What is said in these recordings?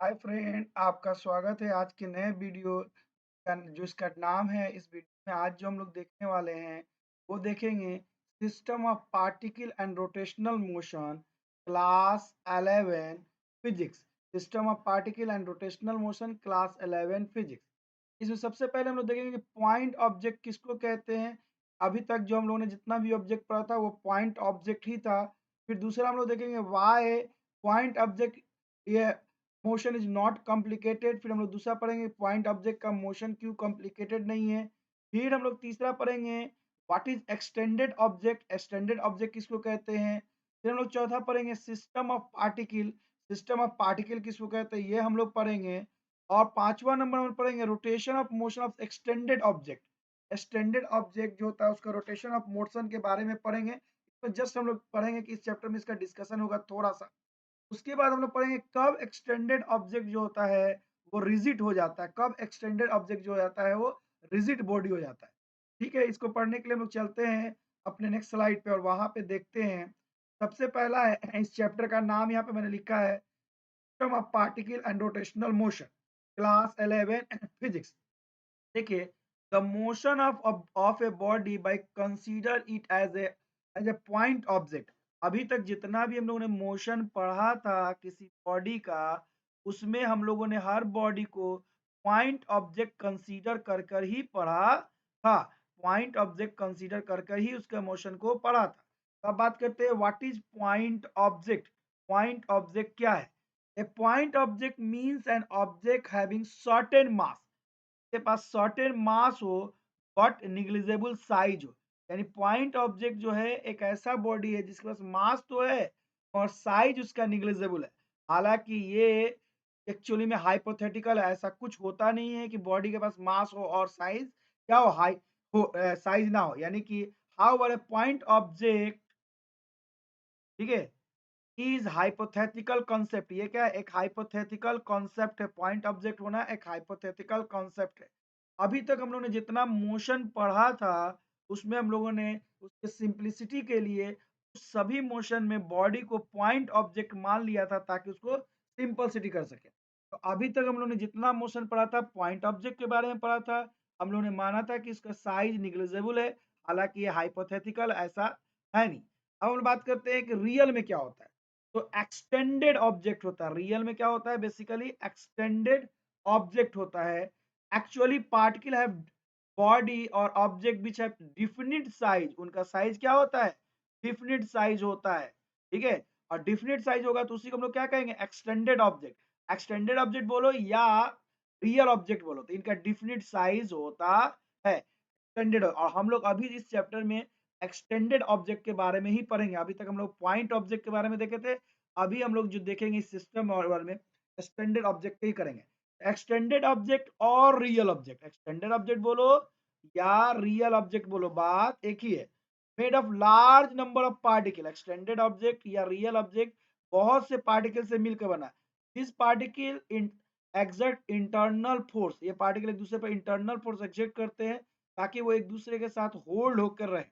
Hi friend, आपका स्वागत है आज के नए वीडियो का जो इसका नाम है। इस वीडियो में आज जो हम लोग देखने वाले हैं वो देखेंगे system of particle and rotational motion, class 11 physics. System of particle and rotational motion, class 11 physics. इसमें सबसे पहले हम लोग देखेंगे कि पॉइंट ऑब्जेक्ट किसको कहते हैं। अभी तक जो हम लोगों ने जितना भी ऑब्जेक्ट पढ़ा था वो पॉइंट ऑब्जेक्ट ही था। फिर दूसरा हम लोग देखेंगे वाई पॉइंट ऑब्जेक्ट ये मोशन इज नॉट कॉम्प्लिकेटेड। फिर हम लोग दूसरा पढ़ेंगे पॉइंट ऑब्जेक्ट का मोशन क्यों कॉम्प्लिकेटेड नहीं है। फिर हम लोग तीसरा पढ़ेंगे what is extended object, extended object किसको कहते हैं। फिर हम लोग चौथा पढ़ेंगे system of particle, system of particle किसको कहते हैं ये हम लोग पढ़ेंगे। और पांचवा नंबर में पढ़ेंगे rotation of motion of extended object. Extended object जो होता है उसका रोटेशन ऑफ मोशन के बारे में पढ़ेंगे। तो जस्ट हम लोग पढ़ेंगे कि इस चैप्टर में इसका डिस्कशन होगा थोड़ा सा। उसके बाद हम लोग पढ़ेंगे कब एक्सटेंडेड ऑब्जेक्ट जो होता है वो रिजिड हो जाता है, कब एक्सटेंडेड ऑब्जेक्ट जो हो जाता है वो रिजिड बॉडी हो जाता है। ठीक है, इसको पढ़ने के लिए हम लोग चलते हैं अपने नेक्स्ट स्लाइड पे और वहां पे देखते हैं। सबसे पहला है इस चैप्टर का नाम यहाँ पे मैंने लिखा है system of particle and rotational motion, class 11 physics. देखिए, the motion of a body by consider it as a point object. अभी तक जितना भी हम लोगों ने मोशन पढ़ा था किसी बॉडी का, उसमें हम लोगों ने हर बॉडी को पॉइंट ऑब्जेक्ट कंसीडर कर कर ही पढ़ा था। पॉइंट ऑब्जेक्ट कंसीडर कर कर ही उसके मोशन को पढ़ा था। तो अब बात करते हैं what is point object. Point object क्या है? A point object means an object having certain mass, के पास सर्टेन मास हो बट निग्लिजिबल साइज हो। यानी पॉइंट ऑब्जेक्ट जो है एक ऐसा बॉडी है जिसके पास मास तो है और साइज उसका निग्लिजिबल है। हालांकि ये एक्चुअली में हाइपोथेटिकल है, ऐसा कुछ होता नहीं है कि बॉडी के पास मास हो और साइज क्या हो, हाई हो, साइज ना हो। यानी कि हाउ ए पॉइंट ऑब्जेक्ट, ठीक है, इज हाइपोथेटिकल कॉन्सेप्ट। ये क्या है? एक हाइपोथेटिकल कॉन्सेप्ट है। पॉइंट ऑब्जेक्ट होना एक हाइपोथेटिकल कॉन्सेप्ट है। अभी तक हम लोगों ने जितना मोशन पढ़ा था उसमें हम लोगों ने उसके सिंपलिसिटी के लिए उस सभी मोशन में बॉडी को पॉइंट ऑब्जेक्ट मान लिया था ताकि उसको सिंपलिसिटी कर सके। तो अभी तक हम लोगों ने जितना मोशन पढ़ा था पॉइंट ऑब्जेक्ट के बारे में पढ़ा था। हम लोगों ने माना था कि इसका साइज निग्लिजिबल है, हालांकि ये हाइपोथेटिकल ऐसा है नहीं। अब हम बात करते हैं कि रियल में क्या होता है। तो एक्सटेंडेड ऑब्जेक्ट होता है। रियल में क्या होता है? बेसिकली एक्सटेंडेड ऑब्जेक्ट होता है। एक्चुअली पार्टिकल हैव बॉडी और object which have definite size. उनका साइज क्या होता है? डिफिनिट साइज होता है। ठीक है, और डिफिनिट साइज होगा तो उसी को हम लोग क्या कहेंगे? Extended object. एक्सटेंडेड ऑब्जेक्ट बोलो या रियल ऑब्जेक्ट बोलो, तो इनका डिफिनिट साइज होता है। एक्सटेंडेड, और हम लोग अभी इस चैप्टर में एक्सटेंडेड ऑब्जेक्ट के बारे में ही पढ़ेंगे। अभी तक हम लोग पॉइंट ऑब्जेक्ट के बारे में देखे थे। अभी हम लोग जो देखेंगे इस सिस्टम और बारे में एक्सटेंडेड ऑब्जेक्ट ही करेंगे। एक्सटेंडेड ऑब्जेक्ट और रियल ऑब्जेक्ट, एक्सटेंडेड ऑब्जेक्ट बोलो या रियल ऑब्जेक्ट बोलो, बात एक ही है। Made of large number of particle, extended object या रियल ऑब्जेक्ट बहुत से पार्टिकल से मिलकर बना। This particle in exert internal force, ये पार्टिकल एक दूसरे पर इंटरनल फोर्स एग्जर्ट करते हैं ताकि वो एक दूसरे के साथ होल्ड होकर रहे।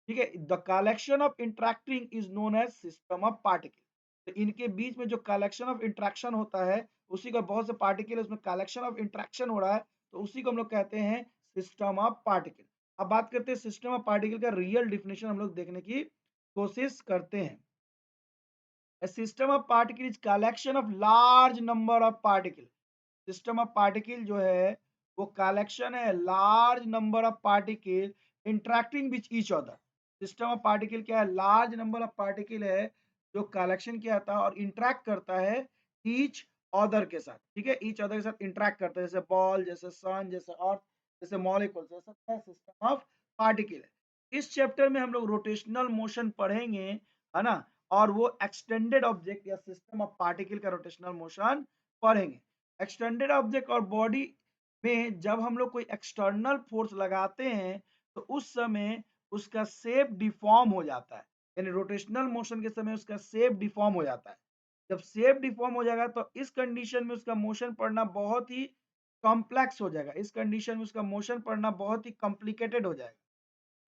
ठीक है, the collection of interacting is known as system of particle. तो इनके बीच में जो कलेक्शन ऑफ इंट्रैक्शन होता है, उसी का बहुत से पार्टिकल उसमें कलेक्शन ऑफ इंट्रैक्शन हो रहा है, तो उसी को हम लोग कहते हैं सिस्टम ऑफ पार्टिकल। अब बात करते हैं सिस्टम ऑफ पार्टिकल का रियल डिफिनेशन हम लोग देखने की कोशिश करते हैं। A system of particle is collection of large number of particle। System of particle जो है वो कलेक्शन है large number of particle interacting which each other. System of particle क्या है? लार्ज नंबर ऑफ पार्टिकल है जो कलेक्शन किया था और इंटरेक्ट करता है ईच अदर के साथ। ठीक है, ईच अदर के साथ इंटरेक्ट करता है, जैसे बॉल, जैसे सन, जैसे अर्थ, जैसे मॉलिक्यूल्स, जैसा क्या सिस्टम ऑफ पार्टिकल है। इस चैप्टर में हम लोग रोटेशनल मोशन पढ़ेंगे, है ना, और वो एक्सटेंडेड ऑब्जेक्ट या सिस्टम ऑफ पार्टिकल का रोटेशनल मोशन पढ़ेंगे। एक्सटेंडेड ऑब्जेक्ट और बॉडी में जब हम लोग कोई एक्सटर्नल फोर्स लगाते हैं तो उस समय उसका शेप डिफॉर्म हो जाता है। यानी रोटेशनल मोशन के समय उसका शेप डिफॉर्म हो जाता है। जब शेप डिफॉर्म हो जाएगा तो इस कंडीशन में उसका मोशन पढ़ना बहुत ही कॉम्प्लेक्स हो जाएगा। इस कंडीशन में उसका मोशन पढ़ना बहुत ही कॉम्प्लिकेटेड हो जाएगा।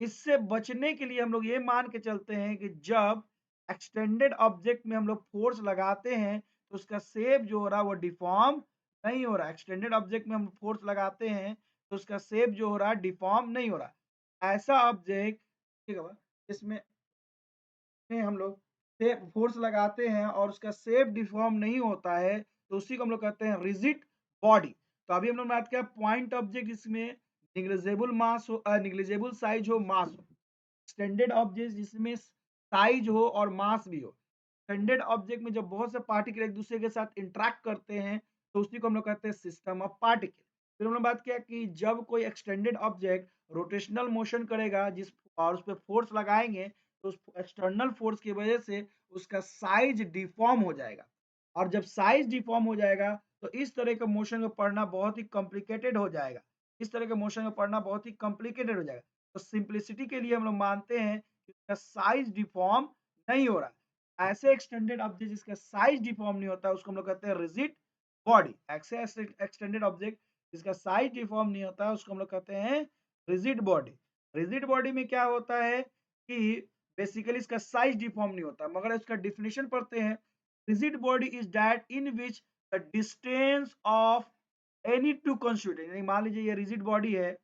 इससे बचने के लिए हम लोग ये मान के चलते हैं कि जब एक्सटेंडेड ऑब्जेक्ट में हम लोग फोर्स लगाते हैं तो उसका शेप जो हो रहा है वो डिफॉर्म नहीं हो रहा है। एक्सटेंडेड ऑब्जेक्ट में हम फोर्स लगाते हैं तो उसका शेप जो हो रहा है डिफॉर्म नहीं हो रहा। ऐसा ऑब्जेक्ट ठीक है जिसमें में हम लोग शेप फोर्स लगाते हैं और उसका शेप डिफॉर्म नहीं होता है तो उसी को हम लोग कहते हैं रिजिड बॉडी। तो अभी हम लोग बात किया पॉइंट ऑब्जेक्ट जिसमें निग्लिजिबल मास हो निग्लिजिबल साइज हो मास हो। एक्सटेंडेड ऑब्जेक्ट जिसमें साइज हो और मास भी हो। एक्सटेंडेड ऑब्जेक्ट में जब बहुत से पार्टिकल एक दूसरे के साथ इंटरेक्ट करते हैं तो उसी को हम लोग कहते हैं सिस्टम ऑफ पार्टिकल। फिर हमने बात किया कि जब कोई एक्सटेंडेड ऑब्जेक्ट रोटेशनल मोशन करेगा जिस और उस पर फोर्स लगाएंगे तो उस एक्सटर्नल फोर्स की वजह से उसका साइज डिफॉर्म हो जाएगा। और जब साइज डिफॉर्म हो जाएगा तो इस तरह के मोशन को पढ़ना बहुत ही कॉम्प्लिकेटेड हो जाएगा। इस तरह के मोशन को पढ़ना बहुत ही कॉम्प्लिकेटेड हो जाएगा। तो सिंप्लिसिटी के लिए हम लोग मानते हैं कि उसका साइज डिफॉर्म नहीं हो रहा। ऐसे एक्सटेंडेड ऑब्जेक्ट जिसका साइज डिफॉर्म नहीं होता उसको हम लोग कहते हैं रिजिड बॉडी। ऐसे एक्सटेंडेड ऑब्जेक्ट जिसका साइज डिफॉर्म नहीं होता उसको हम लोग कहते हैं रिजिड बॉडी। रिजिड बॉडी में क्या होता है कि बेसिकली इसका साइज डिफॉर्म नहीं होता मगर इसका डिफिनेशन पढ़ते हैं। Rigid body is that in which the distance of any two constituent, यानी मान लीजिए ये रिजिड बॉडी है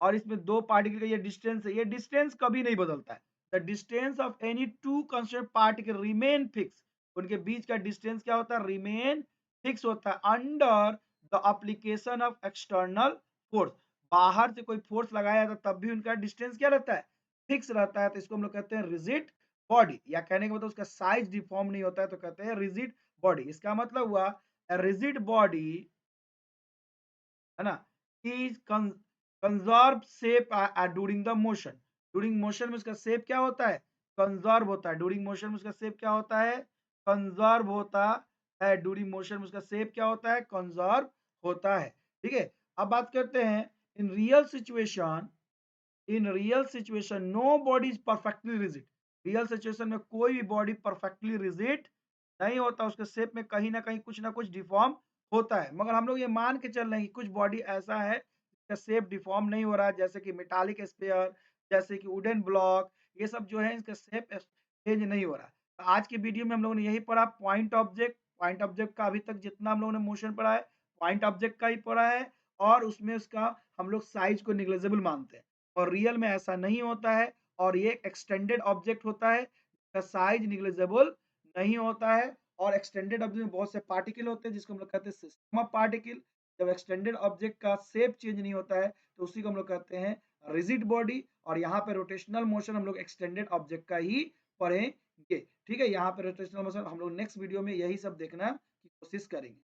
और इसमें दो पार्टिकल का ये डिस्टेंस है, ये डिस्टेंस कभी नहीं बदलता है। The distance of any two constituent particle remain fix, उनके बीच का डिस्टेंस क्या होता है रिमेन फिक्स होता है under the application of external force. बाहर से कोई फोर्स लगाया जाता है तब भी उनका डिस्टेंस क्या रहता है फिक्स रहता है। तो इसको हम लोग कहते हैं रिजिड बॉडी, या कहने के मतलब उसका साइज डिफॉर्म नहीं होता है तो कहते हैं रिजिड बॉडी। इसका मतलब हुआ रिजिड बॉडी है ना is conserve shape during the motion. During motion में उसका शेप क्या होता है कंजर्व होता है। ड्यूरिंग मोशन में उसका शेप क्या होता है कंजर्व होता है। ड्यूरिंग मोशन में उसका शेप क्या होता है कंजर्व होता है। ठीक है, अब बात करते हैं in real situation. In real situation nobody is perfectly rigid. Real situation में कोई भी बॉडी परफेक्टली रिजिड नहीं होता, उसके शेप में कहीं ना कुछ डिफॉर्म होता है। मगर हम लोग ये मान के चल रहे हैं कि कुछ बॉडी ऐसा है जिसका शेप डिफॉर्म नहीं हो रहा है, जैसे कि मेटालिक स्फीयर, जैसे कि वुडन ब्लॉक, ये सब जो है इसका शेप चेंज नहीं हो रहा। तो आज की वीडियो में हम लोगों ने यही पढ़ा पॉइंट ऑब्जेक्ट। पॉइंट ऑब्जेक्ट का अभी तक जितना हम लोगों ने मोशन पढ़ा है पॉइंट ऑब्जेक्ट का ही पढ़ा है और उसमें उसका हम लोग साइज को निग्लिजिबल मानते हैं और रियल में ऐसा नहीं होता है। और ये एक्सटेंडेड ऑब्जेक्ट होता है जिसका साइज निग्लिजिबल नहीं होता है। और एक्सटेंडेड ऑब्जेक्ट में बहुत से पार्टिकल होते हैं जिसको हम लोग कहते हैं सिस्टम ऑफ पार्टिकल। जब एक्सटेंडेड ऑब्जेक्ट का शेप चेंज नहीं होता है तो उसी को हम लोग कहते हैं रिजिड बॉडी। और यहाँ पे रोटेशनल मोशन हम लोग एक्सटेंडेड ऑब्जेक्ट का ही पढ़ेंगे। ठीक है, यहाँ पे रोटेशनल मोशन हम लोग नेक्स्ट वीडियो में यही सब देखना की कोशिश करेंगे।